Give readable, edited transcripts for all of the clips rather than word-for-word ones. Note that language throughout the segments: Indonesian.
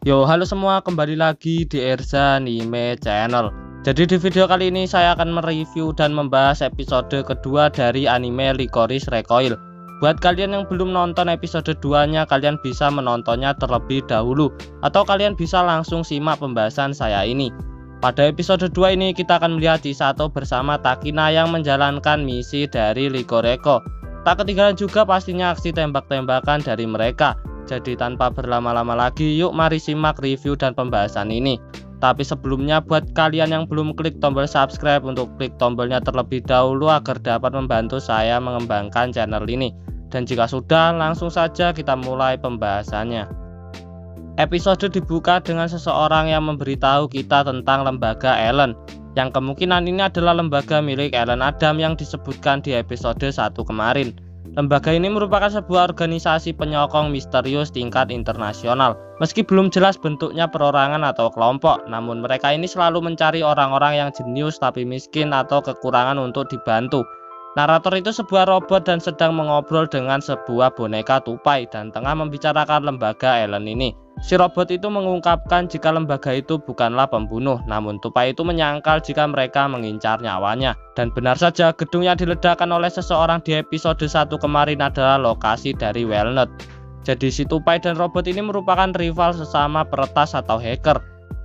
Yo, halo semua, kembali lagi di Erza Anime Channel. Jadi di video kali ini saya akan mereview dan membahas episode kedua dari anime Lycoris Recoil. Buat kalian yang belum nonton episode 2-nya, kalian bisa menontonnya terlebih dahulu, atau kalian bisa langsung simak pembahasan saya ini. Pada episode 2 ini kita akan melihat Chisato bersama Takina yang menjalankan misi dari Lycoreco. Tak ketinggalan juga pastinya aksi tembak-tembakan dari mereka. Jadi tanpa berlama-lama lagi, yuk mari simak review dan pembahasan ini. Tapi sebelumnya, buat kalian yang belum klik tombol subscribe, untuk klik tombolnya terlebih dahulu agar dapat membantu saya mengembangkan channel ini. Dan jika sudah, langsung saja kita mulai pembahasannya. Episode dibuka dengan seseorang yang memberitahu kita tentang lembaga Ellen, yang kemungkinan ini adalah lembaga milik Ellen Adam yang disebutkan di episode 1 kemarin. Lembaga ini merupakan sebuah organisasi penyokong misterius tingkat internasional. Meski belum jelas bentuknya perorangan atau kelompok, namun mereka ini selalu mencari orang-orang yang jenius tapi miskin atau kekurangan untuk dibantu. Narator itu sebuah robot dan sedang mengobrol dengan sebuah boneka tupai dan tengah membicarakan lembaga Ellen ini. Si robot itu mengungkapkan jika lembaga itu bukanlah pembunuh, namun tupai itu menyangkal jika mereka mengincar nyawanya. Dan benar saja, gedung yang diledakkan oleh seseorang di episode 1 kemarin adalah lokasi dari Walnut. Jadi si tupai dan robot ini merupakan rival sesama peretas atau hacker.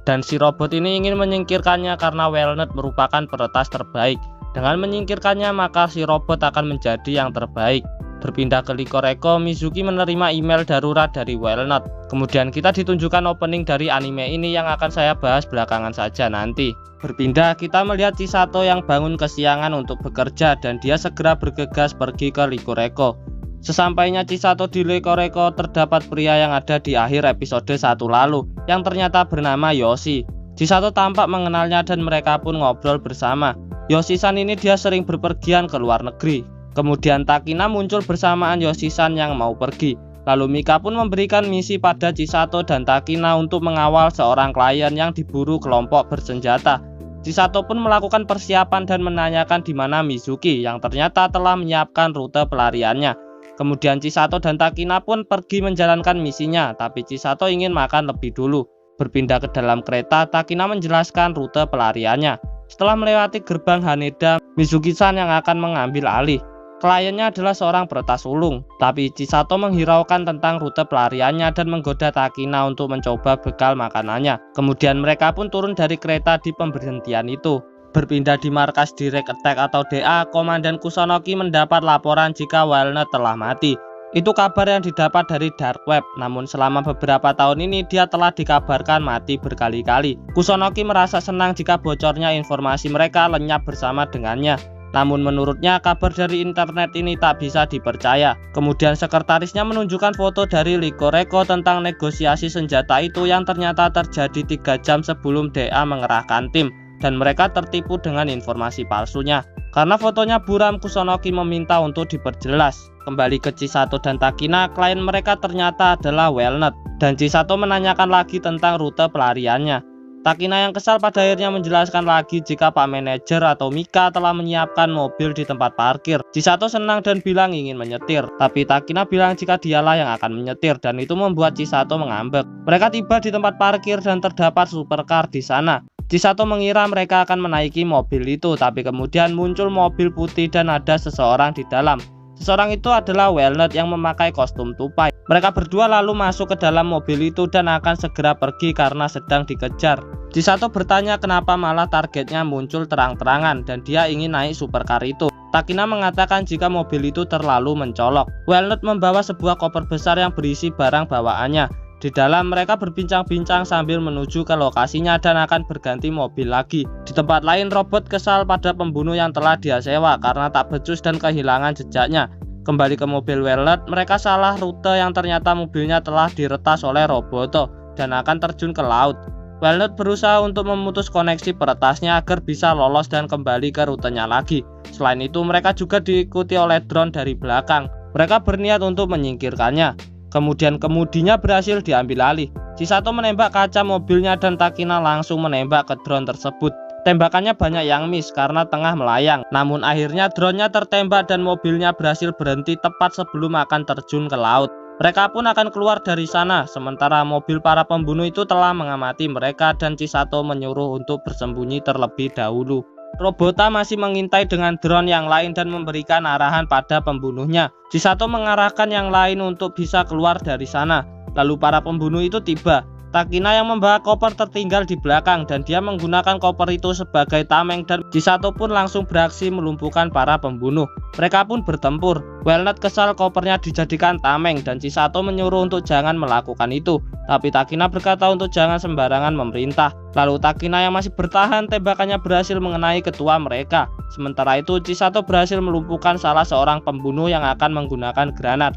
Dan si robot ini ingin menyingkirkannya karena Walnut merupakan peretas terbaik. Dengan menyingkirkannya, maka si robot akan menjadi yang terbaik. Berpindah ke Lycoreco, Mizuki menerima email darurat dari Walnut. Kemudian kita ditunjukkan opening dari anime ini yang akan saya bahas belakangan saja nanti. Berpindah, kita melihat Chisato yang bangun kesiangan untuk bekerja dan dia segera bergegas pergi ke Lycoreco. Sesampainya Chisato di Lycoreco, terdapat pria yang ada di akhir episode 1 lalu yang ternyata bernama Yoshi. Chisato tampak mengenalnya dan mereka pun ngobrol bersama. Yoshi-san ini dia sering berpergian ke luar negeri. Kemudian Takina muncul bersamaan Yoshi-san yang mau pergi. Lalu Mika pun memberikan misi pada Chisato dan Takina untuk mengawal seorang klien yang diburu kelompok bersenjata. Chisato pun melakukan persiapan dan menanyakan di mana Mizuki yang ternyata telah menyiapkan rute pelariannya. Kemudian Chisato dan Takina pun pergi menjalankan misinya, tapi Chisato ingin makan lebih dulu. Berpindah ke dalam kereta, Takina menjelaskan rute pelariannya. Setelah melewati gerbang Haneda, Mizuki-san yang akan mengambil alih. Kliennya adalah seorang peretas sulung, tapi Chisato menghiraukan tentang rute pelariannya dan menggoda Takina untuk mencoba bekal makanannya. Kemudian mereka pun turun dari kereta di pemberhentian itu. Berpindah di markas Direct Attack atau DA, Komandan Kusunoki mendapat laporan jika Walnut telah mati. Itu kabar yang didapat dari Dark Web, namun selama beberapa tahun ini dia telah dikabarkan mati berkali-kali. Kusunoki merasa senang jika bocornya informasi mereka lenyap bersama dengannya. Namun menurutnya kabar dari internet ini tak bisa dipercaya. Kemudian sekretarisnya menunjukkan foto dari Lycoreco tentang negosiasi senjata itu yang ternyata terjadi 3 jam sebelum DA mengerahkan tim. Dan mereka tertipu dengan informasi palsunya. Karena fotonya buram, Kusunoki meminta untuk diperjelas. Kembali ke Chisato dan Takina, klien mereka ternyata adalah Walnut. Dan Chisato menanyakan lagi tentang rute pelariannya. Takina yang kesal pada akhirnya menjelaskan lagi jika Pak Manajer atau Mika telah menyiapkan mobil di tempat parkir. Chisato senang dan bilang ingin menyetir, tapi Takina bilang jika dialah yang akan menyetir dan itu membuat Chisato mengambek. Mereka tiba di tempat parkir dan terdapat supercar di sana. Chisato mengira mereka akan menaiki mobil itu, tapi kemudian muncul mobil putih dan ada seseorang di dalam. Seseorang itu adalah Walnut yang memakai kostum tupai. Mereka berdua lalu masuk ke dalam mobil itu dan akan segera pergi karena sedang dikejar. Chisato bertanya kenapa malah targetnya muncul terang-terangan dan dia ingin naik supercar itu. Takina mengatakan jika mobil itu terlalu mencolok. Walnut membawa sebuah koper besar yang berisi barang bawaannya. Di dalam mereka berbincang-bincang sambil menuju ke lokasinya dan akan berganti mobil lagi. Di tempat lain, robot kesal pada pembunuh yang telah dia sewa karena tak becus dan kehilangan jejaknya. Kembali ke mobil Walnut, mereka salah rute yang ternyata mobilnya telah diretas oleh Roboto dan akan terjun ke laut. Walnut berusaha untuk memutus koneksi peretasnya agar bisa lolos dan kembali ke rutenya lagi. Selain itu, mereka juga diikuti oleh drone dari belakang. Mereka berniat untuk menyingkirkannya. Kemudian kemudinya berhasil diambil alih. Chisato menembak kaca mobilnya dan Takina langsung menembak ke drone tersebut. Tembakannya banyak yang miss karena tengah melayang. Namun akhirnya drone-nya tertembak dan mobilnya berhasil berhenti tepat sebelum akan terjun ke laut. Mereka pun akan keluar dari sana, sementara mobil para pembunuh itu telah mengamati mereka dan Chisato menyuruh untuk bersembunyi terlebih dahulu. Robota masih mengintai dengan drone yang lain dan memberikan arahan pada pembunuhnya. Chisato mengarahkan yang lain untuk bisa keluar dari sana. Lalu para pembunuh itu tiba. Takina yang membawa koper tertinggal di belakang dan dia menggunakan koper itu sebagai tameng dan Chisato pun langsung beraksi melumpuhkan para pembunuh. Mereka pun bertempur. Walnut kesal kopernya dijadikan tameng dan Chisato menyuruh untuk jangan melakukan itu. Tapi Takina berkata untuk jangan sembarangan memerintah. Lalu Takina yang masih bertahan, tembakannya berhasil mengenai ketua mereka. Sementara itu Chisato berhasil melumpuhkan salah seorang pembunuh yang akan menggunakan granat.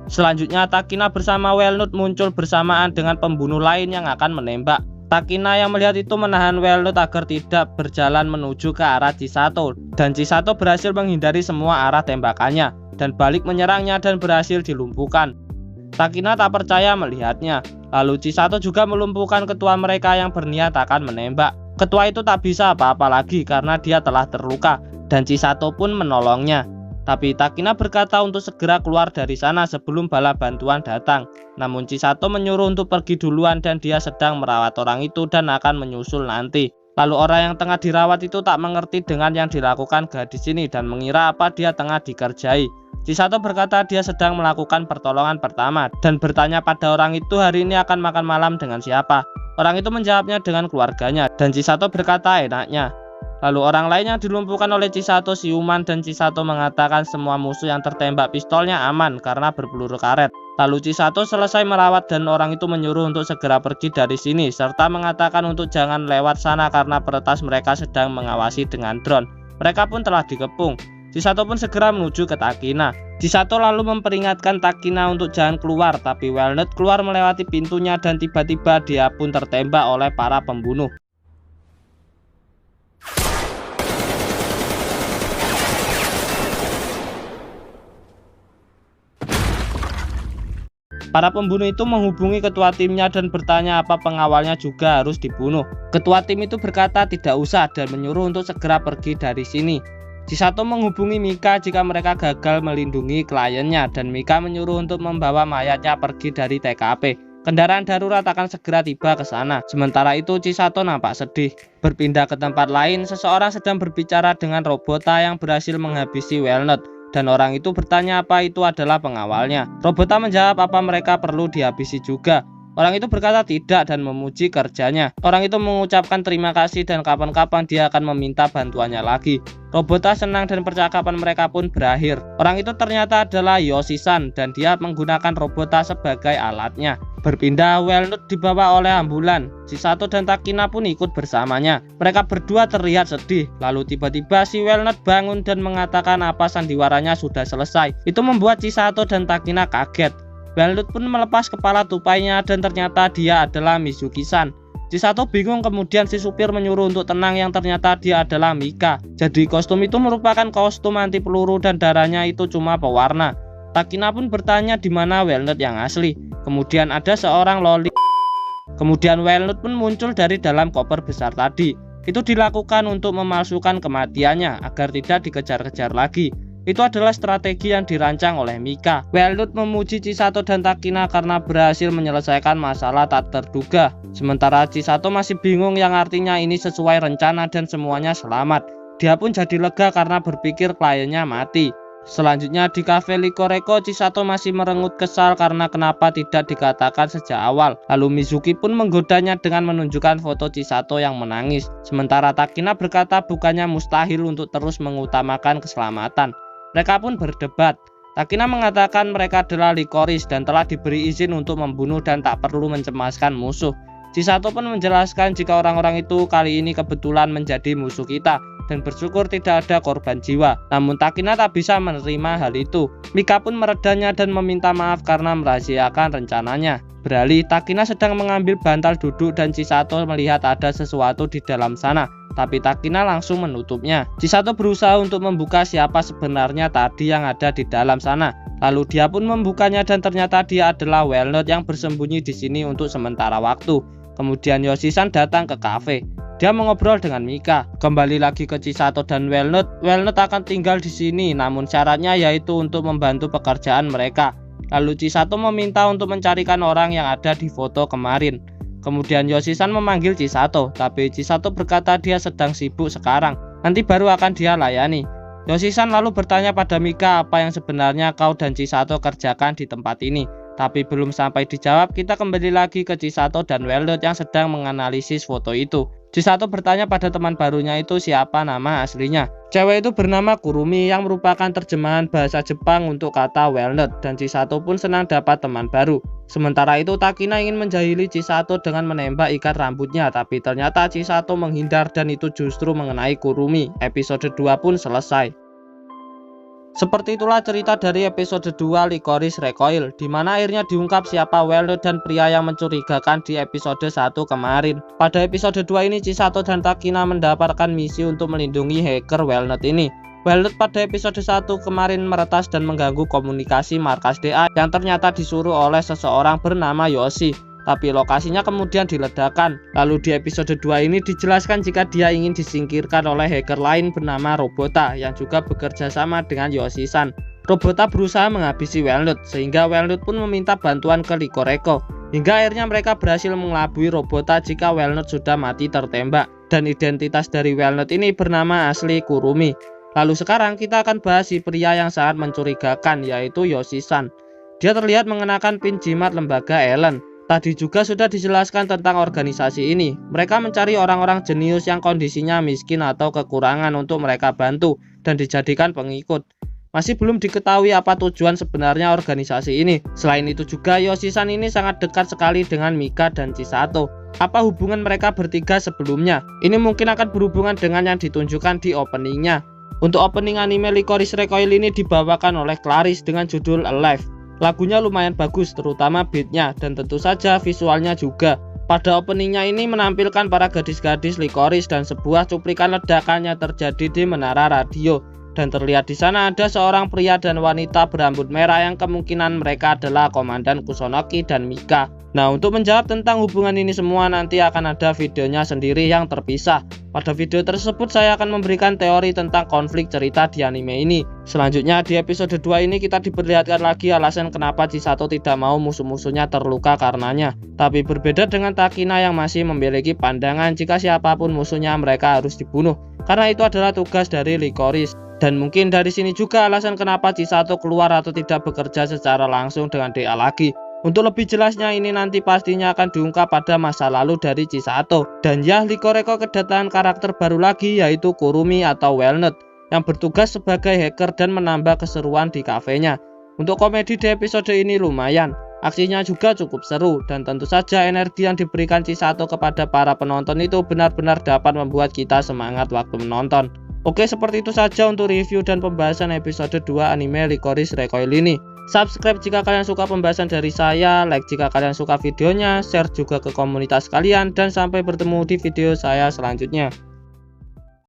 Selanjutnya Takina bersama Walnut muncul bersamaan dengan pembunuh lain yang akan menembak. Takina yang melihat itu menahan Walnut agar tidak berjalan menuju ke arah Chisato, dan Chisato berhasil menghindari semua arah tembakannya dan balik menyerangnya dan berhasil dilumpuhkan. Takina tak percaya melihatnya. Lalu Chisato juga melumpuhkan ketua mereka yang berniat akan menembak. Ketua itu tak bisa apa-apa lagi karena dia telah terluka dan Chisato pun menolongnya. Tapi Takina berkata untuk segera keluar dari sana sebelum bala bantuan datang. Namun Chisato menyuruh untuk pergi duluan dan dia sedang merawat orang itu dan akan menyusul nanti. Lalu orang yang tengah dirawat itu tak mengerti dengan yang dilakukan gadis ini dan mengira apa dia tengah dikerjai. Chisato berkata dia sedang melakukan pertolongan pertama dan bertanya pada orang itu hari ini akan makan malam dengan siapa. Orang itu menjawabnya dengan keluarganya dan Chisato berkata enaknya. Lalu orang lain yang dilumpuhkan oleh Chisato siuman dan Chisato mengatakan semua musuh yang tertembak pistolnya aman karena berpeluru karet. Lalu Chisato selesai merawat dan orang itu menyuruh untuk segera pergi dari sini serta mengatakan untuk jangan lewat sana karena peretas mereka sedang mengawasi dengan drone. Mereka pun telah dikepung. Chisato pun segera menuju ke Takina. Chisato lalu memperingatkan Takina untuk jangan keluar, tapi Walnut keluar melewati pintunya dan tiba-tiba dia pun tertembak oleh para pembunuh. Para pembunuh itu menghubungi ketua timnya dan bertanya apa pengawalnya juga harus dibunuh. Ketua tim itu berkata tidak usah dan menyuruh untuk segera pergi dari sini. Chisato menghubungi Mika jika mereka gagal melindungi kliennya dan Mika menyuruh untuk membawa mayatnya pergi dari TKP. Kendaraan darurat akan segera tiba ke sana. Sementara itu Chisato nampak sedih. Berpindah ke tempat lain, seseorang sedang berbicara dengan Robota yang berhasil menghabisi Walnut. Dan orang itu bertanya apa itu adalah pengawalnya. Robota menjawab apa mereka perlu dihabisi juga. Orang itu berkata tidak dan memuji kerjanya. Orang itu mengucapkan terima kasih dan kapan-kapan dia akan meminta bantuannya lagi. Robota senang dan percakapan mereka pun berakhir. Orang itu ternyata adalah Yoshi-san dan dia menggunakan Robota sebagai alatnya. Berpindah, Walnut dibawa oleh ambulan. Chisato dan Takina pun ikut bersamanya. Mereka berdua terlihat sedih. Lalu tiba-tiba si Walnut bangun dan mengatakan apa sandiwaranya sudah selesai. Itu membuat Chisato dan Takina kaget. Walnut pun melepas kepala tupainya dan ternyata dia adalah Mizuki-san. Chisato bingung, kemudian si supir menyuruh untuk tenang yang ternyata dia adalah Mika. Jadi kostum itu merupakan kostum anti peluru dan darahnya itu cuma pewarna. Takina pun bertanya di mana Walnut yang asli. Kemudian ada seorang loli. Kemudian Walnut pun muncul dari dalam koper besar tadi. Itu dilakukan untuk memalsukan kematiannya agar tidak dikejar-kejar lagi. Itu adalah strategi yang dirancang oleh Mika. Walnut memuji Chisato dan Takina karena berhasil menyelesaikan masalah tak terduga. Sementara Chisato masih bingung yang artinya ini sesuai rencana dan semuanya selamat. Dia pun jadi lega karena berpikir kliennya mati. Selanjutnya di cafe Likoreko, Chisato masih merengut kesal karena kenapa tidak dikatakan sejak awal. Lalu Mizuki pun menggodanya dengan menunjukkan foto Chisato yang menangis. Sementara Takina berkata bukannya mustahil untuk terus mengutamakan keselamatan. Mereka pun berdebat. Takina mengatakan mereka adalah Licorice dan telah diberi izin untuk membunuh dan tak perlu mencemaskan musuh. Chisato pun menjelaskan jika orang-orang itu kali ini kebetulan menjadi musuh kita dan bersyukur tidak ada korban jiwa. Namun Takina tak bisa menerima hal itu. Mika pun meredanya dan meminta maaf karena merahasiakan rencananya. Beralih, Takina sedang mengambil bantal duduk dan Chisato melihat ada sesuatu di dalam sana. Tapi Takina langsung menutupnya. Chisato berusaha untuk membuka siapa sebenarnya tadi yang ada di dalam sana. Lalu dia pun membukanya dan ternyata dia adalah Walnut yang bersembunyi di sini untuk sementara waktu. Kemudian Yoshi-san datang ke kafe. Dia mengobrol dengan Mika. Kembali lagi ke Chisato dan Walnut. Walnut akan tinggal di sini, namun syaratnya yaitu untuk membantu pekerjaan mereka. Lalu Chisato meminta untuk mencarikan orang yang ada di foto kemarin. Kemudian Yoshi-san memanggil Chisato, tapi Chisato berkata dia sedang sibuk sekarang, nanti baru akan dia layani. Yoshi-san lalu bertanya pada Mika apa yang sebenarnya kau dan Chisato kerjakan di tempat ini. Tapi belum sampai dijawab, kita kembali lagi ke Chisato dan Weldon yang sedang menganalisis foto itu. Chisato bertanya pada teman barunya itu siapa nama aslinya. Cewek itu bernama Kurumi yang merupakan terjemahan bahasa Jepang untuk kata Weldon, dan Chisato pun senang dapat teman baru. Sementara itu Takina ingin menjahili Chisato dengan menembak ikat rambutnya, tapi ternyata Chisato menghindar dan itu justru mengenai Kurumi. Episode 2 pun selesai. Seperti itulah cerita dari episode 2 Licorice Recoil, di mana akhirnya diungkap siapa Weldon dan pria yang mencurigakan di episode 1 kemarin. Pada episode 2 ini Chisato dan Takina mendapatkan misi untuk melindungi hacker Weldon ini. Weldon pada episode 1 kemarin meretas dan mengganggu komunikasi markas DA yang ternyata disuruh oleh seseorang bernama Yoshi. Tapi lokasinya kemudian diledakkan. Lalu di episode 2 ini dijelaskan jika dia ingin disingkirkan oleh hacker lain bernama Robota yang juga bekerja sama dengan Yoshi-san. Robota berusaha menghabisi Weldon, sehingga Weldon pun meminta bantuan ke Licoreko. Hingga akhirnya mereka berhasil mengelabui Robota jika Weldon sudah mati tertembak. Dan identitas dari Weldon ini bernama asli Kurumi. Lalu sekarang kita akan bahas si pria yang sangat mencurigakan, yaitu Yoshi-san. Dia terlihat mengenakan pin jimat lembaga Ellen. Tadi juga sudah dijelaskan tentang organisasi ini. Mereka mencari orang-orang jenius yang kondisinya miskin atau kekurangan untuk mereka bantu dan dijadikan pengikut. Masih belum diketahui apa tujuan sebenarnya organisasi ini. Selain itu juga Yoshi-san ini sangat dekat sekali dengan Mika dan Chisato. Apa hubungan mereka bertiga sebelumnya? Ini mungkin akan berhubungan dengan yang ditunjukkan di openingnya. Untuk opening anime Licorice Recoil ini dibawakan oleh Clarice dengan judul Alive. Lagunya lumayan bagus, terutama beatnya, dan tentu saja visualnya juga. Pada openingnya ini menampilkan para gadis-gadis Licorice dan sebuah cuplikan ledakan yang terjadi di menara radio. Dan terlihat di sana ada seorang pria dan wanita berambut merah yang kemungkinan mereka adalah Komandan Kusonoki dan Mika. Nah, untuk menjawab tentang hubungan ini semua nanti akan ada videonya sendiri yang terpisah. Pada video tersebut saya akan memberikan teori tentang konflik cerita di anime ini. Selanjutnya di episode 2 ini kita diperlihatkan lagi alasan kenapa Chisato tidak mau musuh-musuhnya terluka karenanya. Tapi berbeda dengan Takina yang masih memiliki pandangan jika siapapun musuhnya mereka harus dibunuh. Karena itu adalah tugas dari Licorice. Dan mungkin dari sini juga alasan kenapa Chisato keluar atau tidak bekerja secara langsung dengan DA lagi. Untuk lebih jelasnya ini nanti pastinya akan diungkap pada masa lalu dari Chisato. Dan ya, Licoreko kedatangan karakter baru lagi yaitu Kurumi atau Weldon yang bertugas sebagai hacker dan menambah keseruan di kafenya. Untuk komedi di episode ini lumayan. Aksinya juga cukup seru dan tentu saja energi yang diberikan Chisato kepada para penonton itu benar-benar dapat membuat kita semangat waktu menonton. Oke, seperti itu saja untuk review dan pembahasan episode 2 anime Licorice Recoil ini. Subscribe jika kalian suka pembahasan dari saya, like jika kalian suka videonya, share juga ke komunitas kalian, dan sampai bertemu di video saya selanjutnya.